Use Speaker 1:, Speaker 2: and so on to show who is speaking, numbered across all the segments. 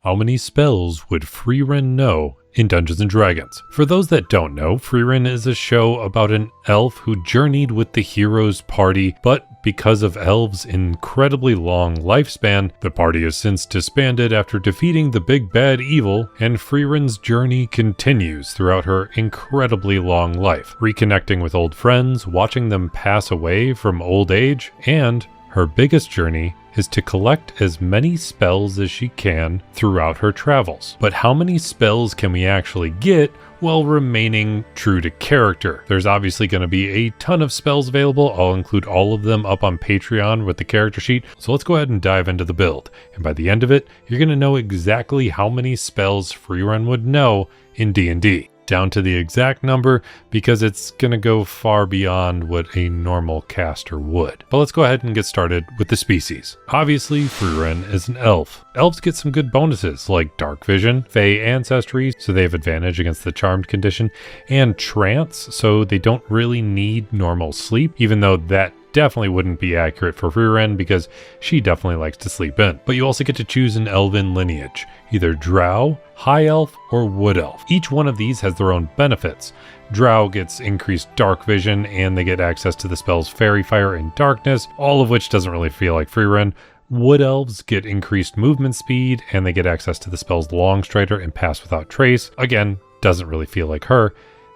Speaker 1: How many spells would Frieren know in Dungeons & Dragons? For those that don't know, Frieren is a show about an elf who journeyed with the hero's party, but because of elves' incredibly long lifespan, the party has since disbanded after defeating the big bad evil, and Frieren's journey continues throughout her incredibly long life, reconnecting with old friends, watching them pass away from old age, and her biggest journey is to collect as many spells as she can throughout her travels. But how many spells can we actually get while remaining true to character? There's obviously going to be a ton of spells available. I'll include all of them up on Patreon with the character sheet. So let's go ahead and dive into the build. And by the end of it, you're going to know exactly how many spells Frieren would know in D&D. Down to the exact number, because it's going to go far beyond what a normal caster would. But let's go ahead and get started with the species. Obviously, Frieren is an elf. Elves get some good bonuses like Dark Vision, Fey Ancestry, so they have advantage against the Charmed condition, and Trance, so they don't really need normal sleep, even though that definitely wouldn't be accurate for Frieren because she definitely likes to sleep in. But you also get to choose an elven lineage, either Drow, High Elf, or Wood Elf. Each one of these has their own benefits. Drow gets increased dark vision and they get access to the spells Fairy Fire and Darkness, all of which doesn't really feel like Frieren. Wood Elves get increased movement speed and they get access to the spells Longstrider and Pass Without Trace. Again, doesn't really feel like her.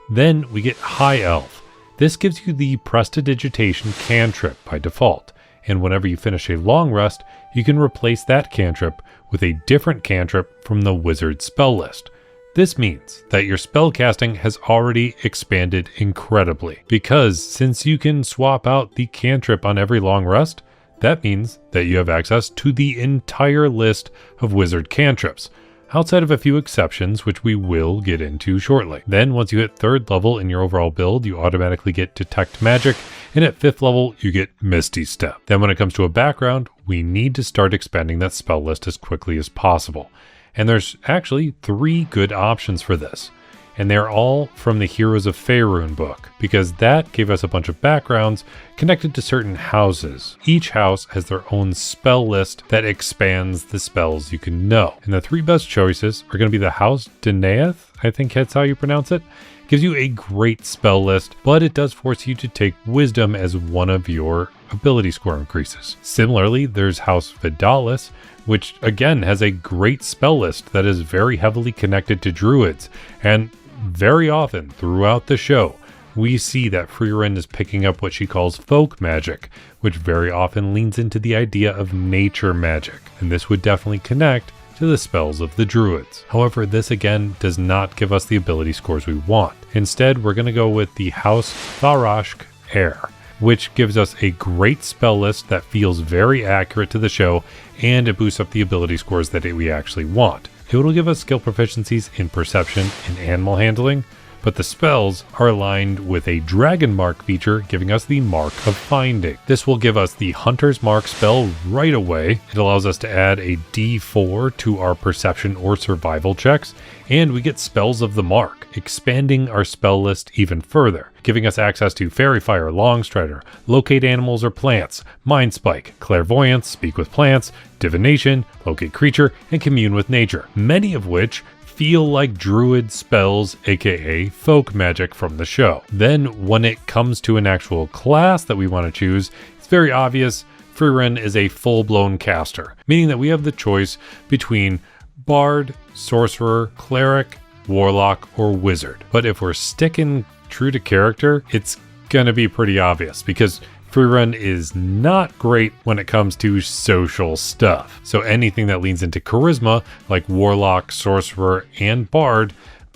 Speaker 1: Then we get High Elf. This gives you the Prestidigitation cantrip by default, and whenever you finish a long rest, you can replace that cantrip with a different cantrip from the wizard spell list. This means that your spellcasting has already expanded incredibly, because since you can swap out the cantrip on every long rest, that means that you have access to the entire list of wizard cantrips, outside of a few exceptions, which we will get into shortly. Then once you hit 3rd level in your overall build, you automatically get Detect Magic, and at 5th level, you get Misty Step. Then when it comes to a background, we need to start expanding that spell list as quickly as possible. And there's actually 3 good options for this. And they're all from the Heroes of Faerun book, because that gave us a bunch of backgrounds connected to certain houses. Each house has their own spell list that expands the spells you can know. And the 3 best choices are going to be the House Deneath, I think that's how you pronounce it. Gives you a great spell list, but it does force you to take Wisdom as one of your ability score increases. Similarly, there's House Vidalis, which again has a great spell list that is very heavily connected to druids, and very often throughout the show, we see that Frieren is picking up what she calls folk magic, which very often leans into the idea of nature magic, and this would definitely connect to the spells of the druids. However, this again does not give us the ability scores we want. Instead, we're going to go with the House Tharashk Air, which gives us a great spell list that feels very accurate to the show, and it boosts up the ability scores that we actually want. It will give us skill proficiencies in Perception and Animal Handling, but the spells are aligned with a Dragon Mark feature, giving us the Mark of Finding. This will give us the Hunter's Mark spell right away. It allows us to add a D4 to our Perception or Survival checks, and we get Spells of the Mark, expanding our spell list even further, giving us access to Fairy Fire, Longstrider, Locate Animals or Plants, Mind Spike, Clairvoyance, Speak with Plants, Divination, Locate Creature, and Commune with Nature, many of which feel like druid spells, aka folk magic from the show. Then when it comes to an actual class that we want to choose, it's very obvious Frieren is a full-blown caster, meaning that we have the choice between Bard, Sorcerer, Cleric, Warlock, or Wizard. But if we're sticking true to character, it's gonna be pretty obvious, because Frieren is not great when it comes to social stuff. So anything that leans into charisma, like Warlock, Sorcerer, and Bard,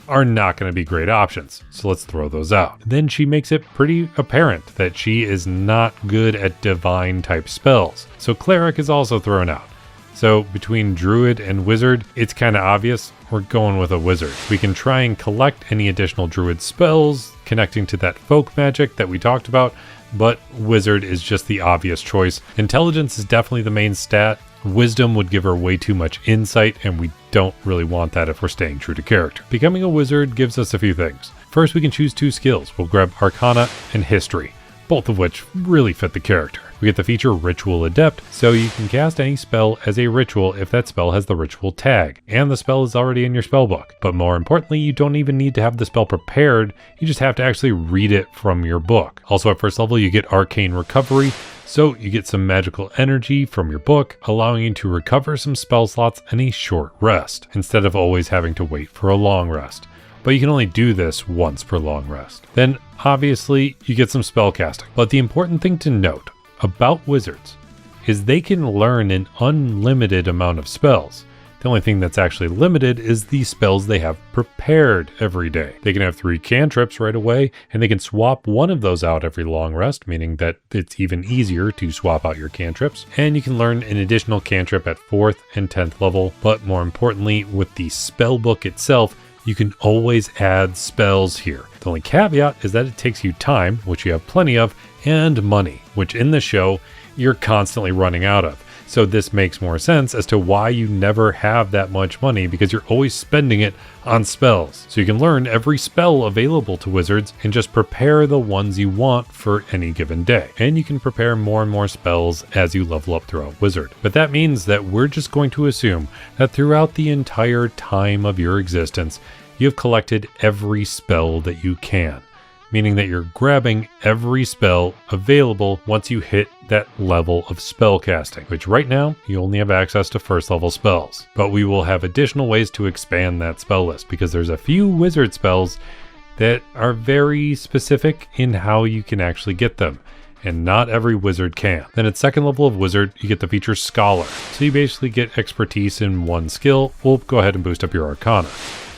Speaker 1: are not going to be great options. So let's throw those out. Then she makes it pretty apparent that she is not good at divine type spells. So Cleric is also thrown out. So between Druid and Wizard, it's kind of obvious we're going with a Wizard. We can try and collect any additional Druid spells connecting to that folk magic that we talked about, but Wizard is just the obvious choice. Intelligence is definitely the main stat. Wisdom would give her way too much insight, and we don't really want that if we're staying true to character. Becoming a wizard gives us a few things. First, we can choose 2 skills. We'll grab Arcana and History. both of which really fit the character. We get the feature Ritual Adept, so you can cast any spell as a ritual if that spell has the ritual tag, and the spell is already in your spellbook. But more importantly, you don't even need to have the spell prepared, you just have to actually read it from your book. Also at first level, you get Arcane Recovery, so you get some magical energy from your book, allowing you to recover some spell slots in a short rest, instead of always having to wait for a long rest. But you can only do this once per long rest. Then, obviously, you get some spell casting. But the important thing to note about wizards is they can learn an unlimited amount of spells. The only thing that's actually limited is the spells they have prepared every day. They can have 3 cantrips right away, and they can swap one of those out every long rest, meaning that it's even easier to swap out your cantrips. And you can learn an additional cantrip at 4th and 10th level, but more importantly, with the spell book itself, you can always add spells here. The only caveat is that it takes you time, which you have plenty of, and money, which in the show, you're constantly running out of. So this makes more sense as to why you never have that much money, because you're always spending it on spells. So you can learn every spell available to wizards and just prepare the ones you want for any given day. And you can prepare more and more spells as you level up throughout Wizard. But that means that we're just going to assume that throughout the entire time of your existence, you've collected every spell that you can, meaning that you're grabbing every spell available once you hit that level of spell casting, which right now you only have access to first level spells. But we will have additional ways to expand that spell list, because there's a few wizard spells that are very specific in how you can actually get them, and not every wizard can. Then at second level of wizard, you get the feature Scholar. So you basically get expertise in one skill. We'll go ahead and boost up your Arcana.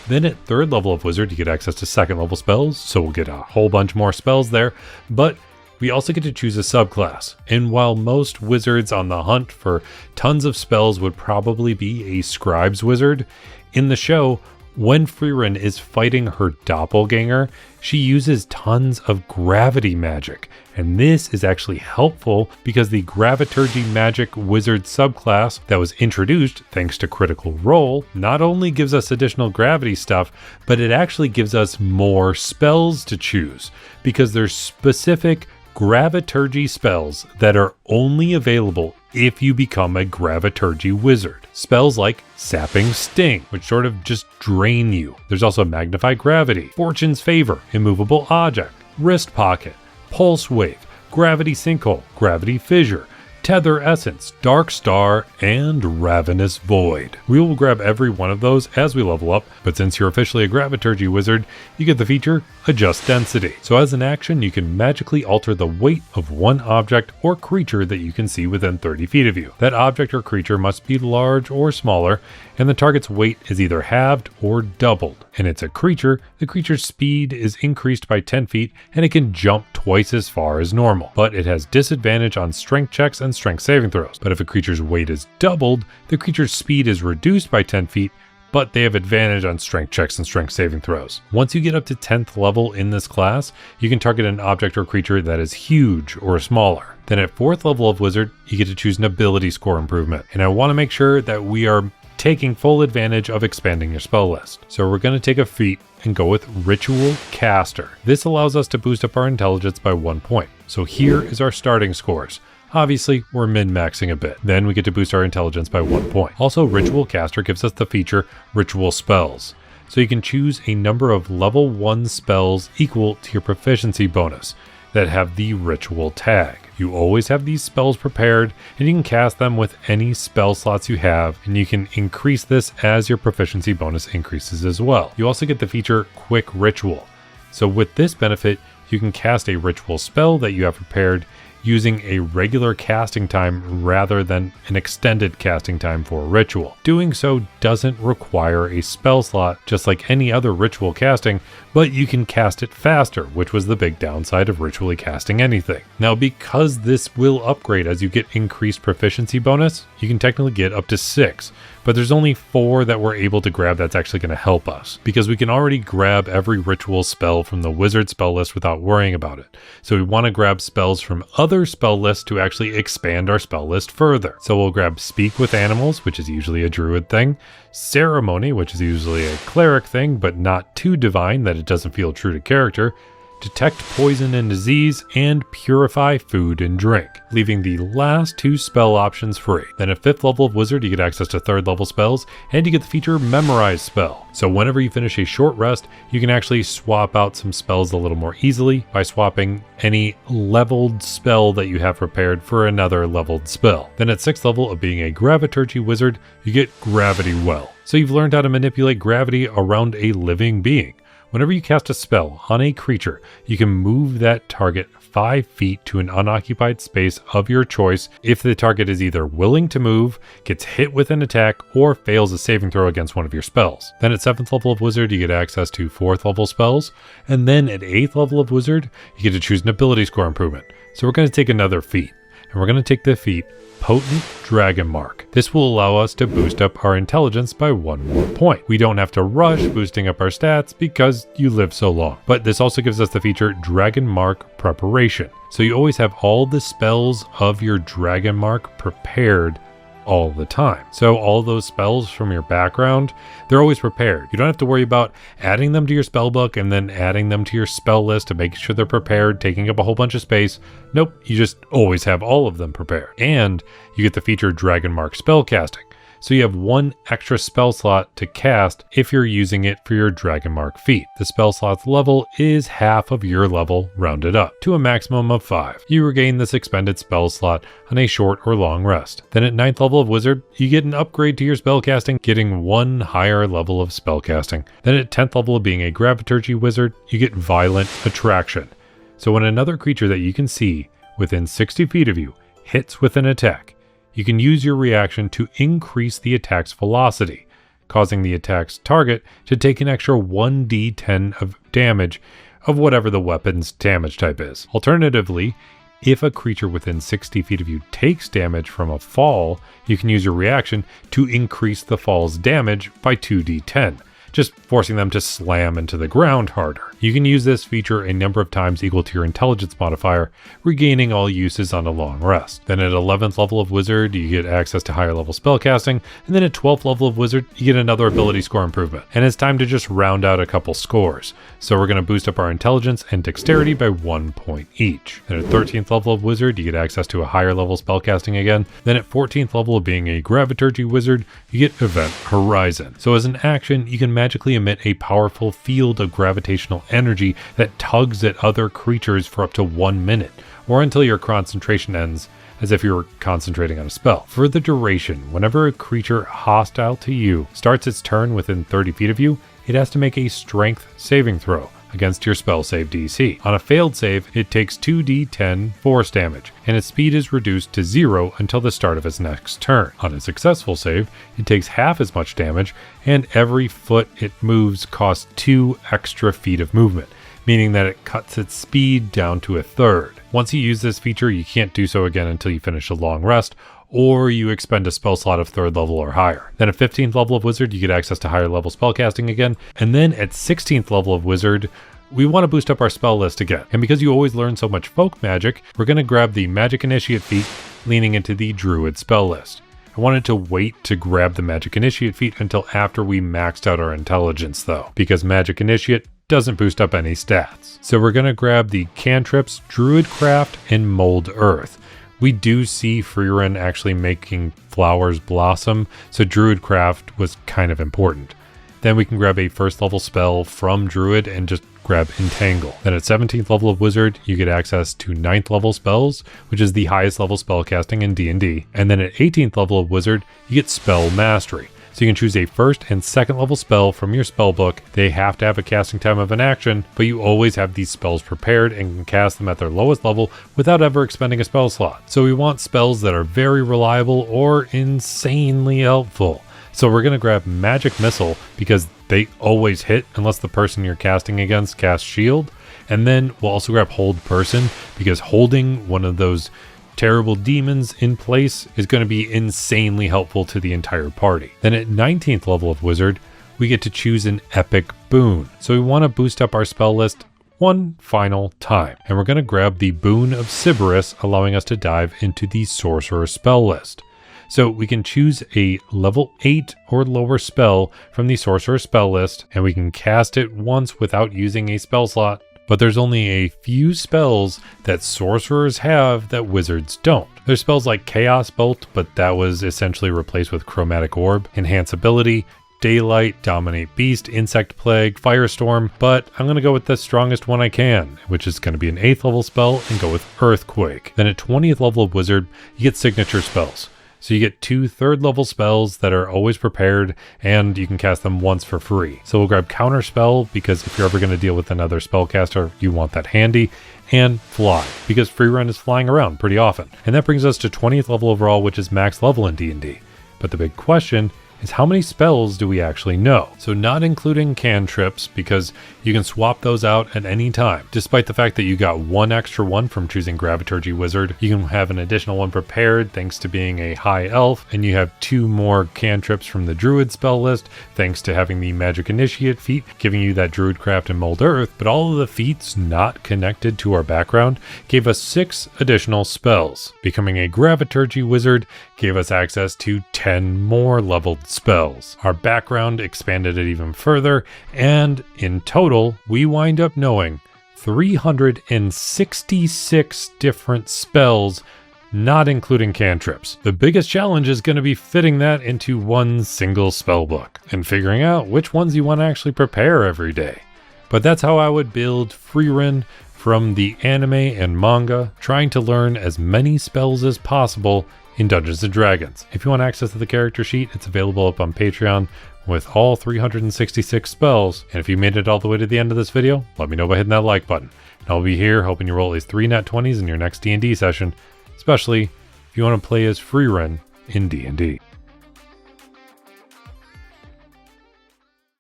Speaker 1: Then at third level of wizard, you get access to second level spells, so we'll get a whole bunch more spells there, but we also get to choose a subclass. And while most wizards on the hunt for tons of spells would probably be a scribe's wizard, in the show, when Frieren is fighting her doppelganger, she uses tons of gravity magic. And this is actually helpful because the Graviturgy magic wizard subclass that was introduced thanks to Critical Role not only gives us additional gravity stuff, but it actually gives us more spells to choose, because there's specific Graviturgy spells that are only available if you become a Graviturgy wizard. Spells like Sapping Sting, which sort of just drain you. There's also Magnify Gravity, Fortune's Favor, Immovable Object, Wrist Pocket, Pulse Wave, Gravity Sinkhole, Gravity Fissure, Tether Essence, Dark Star, and Ravenous Void. We will grab every one of those as we level up, but since you're officially a Graviturgy wizard, you get the feature Adjust Density. So as an action, you can magically alter the weight of one object or creature that you can see within 30 feet of you. That object or creature must be large or smaller, and the target's weight is either halved or doubled. And it's a creature, the creature's speed is increased by 10 feet, and it can jump twice as far as normal. But it has disadvantage on strength checks and strength saving throws. But if a creature's weight is doubled, the creature's speed is reduced by 10 feet, but they have advantage on strength checks and strength saving throws. Once you get up to 10th level in this class, you can target an object or creature that is huge or smaller. Then at 4th level of wizard, you get to choose an ability score improvement. And I want to make sure that we are taking full advantage of expanding your spell list. So we're going to take a feat and go with Ritual Caster. This allows us to boost up our intelligence by 1 point. So here is our starting scores. Obviously, we're min-maxing a bit. Then we get to boost our intelligence by 1 point. Also, Ritual Caster gives us the feature Ritual Spells. So you can choose a number of level 1 spells equal to your proficiency bonus that have the ritual tag. You always have these spells prepared, and you can cast them with any spell slots you have, and you can increase this as your proficiency bonus increases as well. You also get the feature Quick Ritual. So with this benefit, you can cast a ritual spell that you have prepared using a regular casting time rather than an extended casting time for a ritual. Doing so doesn't require a spell slot, just like any other ritual casting, but you can cast it faster, which was the big downside of ritually casting anything. Now, because this will upgrade as you get increased proficiency bonus, you can technically get up to 6, but there's only 4 that we're able to grab that's actually going to help us, because we can already grab every ritual spell from the wizard spell list without worrying about it. So we want to grab spells from other spell lists to actually expand our spell list further. So we'll grab Speak with Animals, which is usually a druid thing, Ceremony, which is usually a cleric thing, but not too divine that it doesn't feel true to character, detect poison and disease, and purify food and drink, leaving the last 2 spell options free. Then at 5th level of Wizard, you get access to 3rd level spells, and you get the feature Memorize Spell. So whenever you finish a short rest, you can actually swap out some spells a little more easily by swapping any leveled spell that you have prepared for another leveled spell. Then at 6th level of being a Graviturgy Wizard, you get Gravity Well. So you've learned how to manipulate gravity around a living being. Whenever you cast a spell on a creature, you can move that target 5 feet to an unoccupied space of your choice if the target is either willing to move, gets hit with an attack, or fails a saving throw against one of your spells. Then at 7th level of Wizard, you get access to 4th level spells, and then at 8th level of Wizard, you get to choose an ability score improvement. So we're going to take another feat, and we're going to take the feat Potent Dragon Mark. This will allow us to boost up our intelligence by 1 more point. We don't have to rush boosting up our stats because you live so long. But this also gives us the feature Dragon Mark Preparation. So you always have all the spells of your Dragon Mark prepared all the time. So all those spells from your background, they're always prepared. You don't have to worry about adding them to your spell book and then adding them to your spell list to make sure they're prepared, taking up a whole bunch of space. Nope, you just always have all of them prepared. And you get the feature Dragon Mark Spellcasting. So you have 1 extra spell slot to cast if you're using it for your Dragon Mark feat. The spell slot's level is half of your level rounded up to a maximum of 5. You regain this expended spell slot on a short or long rest. Then at 9th level of Wizard, you get an upgrade to your spellcasting, getting 1 higher level of spellcasting. Then at 10th level of being a Graviturgy Wizard, you get Violent Attraction. So when another creature that you can see within 60 feet of you hits with an attack, you can use your reaction to increase the attack's velocity, causing the attack's target to take an extra 1d10 of damage of whatever the weapon's damage type is. Alternatively, if a creature within 60 feet of you takes damage from a fall, you can use your reaction to increase the fall's damage by 2d10. Just forcing them to slam into the ground harder. You can use this feature a number of times equal to your intelligence modifier, regaining all uses on a long rest. Then at 11th level of Wizard, you get access to higher level spellcasting, and then at 12th level of Wizard, you get another ability score improvement. And it's time to just round out a couple scores. So we're going to boost up our intelligence and dexterity by 1 point each. Then at 13th level of Wizard, you get access to a higher level spellcasting again. Then at 14th level of being a Graviturgy Wizard, you get Event Horizon. So as an action, you can magically emit a powerful field of gravitational energy that tugs at other creatures for up to 1 minute, or until your concentration ends, as if you were concentrating on a spell. For the duration, whenever a creature hostile to you starts its turn within 30 feet of you, it has to make a strength saving throw against your spell save DC. On a failed save, it takes 2d10 force damage, and its speed is reduced to 0 until the start of its next turn. On a successful save, it takes half as much damage, and every foot it moves costs 2 extra feet of movement, meaning that it cuts its speed down to 1/3. Once you use this feature, you can't do so again until you finish a long rest, or you expend a spell slot of 3rd level or higher. Then at 15th level of Wizard, you get access to higher level spellcasting again. And then at 16th level of Wizard, we want to boost up our spell list again. And because you always learn so much folk magic, we're going to grab the Magic Initiate feat, leaning into the Druid spell list. I wanted to wait to grab the Magic Initiate feat until after we maxed out our intelligence though, because Magic Initiate doesn't boost up any stats. So we're going to grab the cantrips, Druidcraft, and Mold Earth. We do see Frieren actually making flowers blossom, so Druidcraft was kind of important. Then we can grab a 1st level spell from Druid and just grab Entangle. Then at 17th level of Wizard, you get access to 9th level spells, which is the highest level spellcasting in D&D. And then at 18th level of Wizard, you get Spell Mastery. So you can choose a 1st and 2nd level spell from your spell book. They have to have a casting time of an action, but you always have these spells prepared and can cast them at their lowest level without ever expending a spell slot. So we want spells that are very reliable or insanely helpful. So we're going to grab Magic Missile because they always hit unless the person you're casting against casts Shield. And then we'll also grab Hold Person because holding one of those terrible demons in place is going to be insanely helpful to the entire party. Then at 19th level of Wizard, we get to choose an epic boon. So we want to boost up our spell list one final time. And we're going to grab the Boon of Sybaris, allowing us to dive into the Sorcerer spell list. So we can choose a level 8 or lower spell from the Sorcerer spell list, and we can cast it once without using a spell slot but there's only a few spells that sorcerers have that wizards don't. There's spells like Chaos Bolt, but that was essentially replaced with Chromatic Orb, Enhance Ability, Daylight, Dominate Beast, Insect Plague, Firestorm, but I'm going to go with the strongest one I can, which is going to be an 8th level spell and go with Earthquake. Then at 20th level of Wizard, you get signature spells. So you get 2 3rd level spells that are always prepared, and you can cast them once for free. So we'll grab Counter Spell, because if you're ever going to deal with another spellcaster, you want that handy, and Fly, because Frieren is flying around pretty often. And that brings us to 20th level overall, which is max level in D&D. But the big question is, how many spells do we actually know? So not including cantrips, because you can swap those out at any time. Despite the fact that you got 1 extra one from choosing Graviturgy Wizard, you can have an additional one prepared thanks to being a high elf, and you have 2 more cantrips from the Druid spell list thanks to having the Magic Initiate feat, giving you that Druidcraft and Mold Earth. But all of the feats not connected to our background gave us 6 additional spells. Becoming a Graviturgy Wizard gave us access to 10 more leveled spells. Our background expanded it even further, and in total, we wind up knowing 366 different spells, not including cantrips. The biggest challenge is going to be fitting that into one single spell book and figuring out which ones you want to actually prepare every day. But that's how I would build Frieren from the anime and manga, trying to learn as many spells as possible in Dungeons & Dragons. If you want access to the character sheet, it's available up on Patreon with all 366 spells. And if you made it all the way to the end of this video, let me know by hitting that like button. And I'll be here hoping you roll at least 3 nat 20s in your next D&D session, especially if you want to play as Frieren in D&D.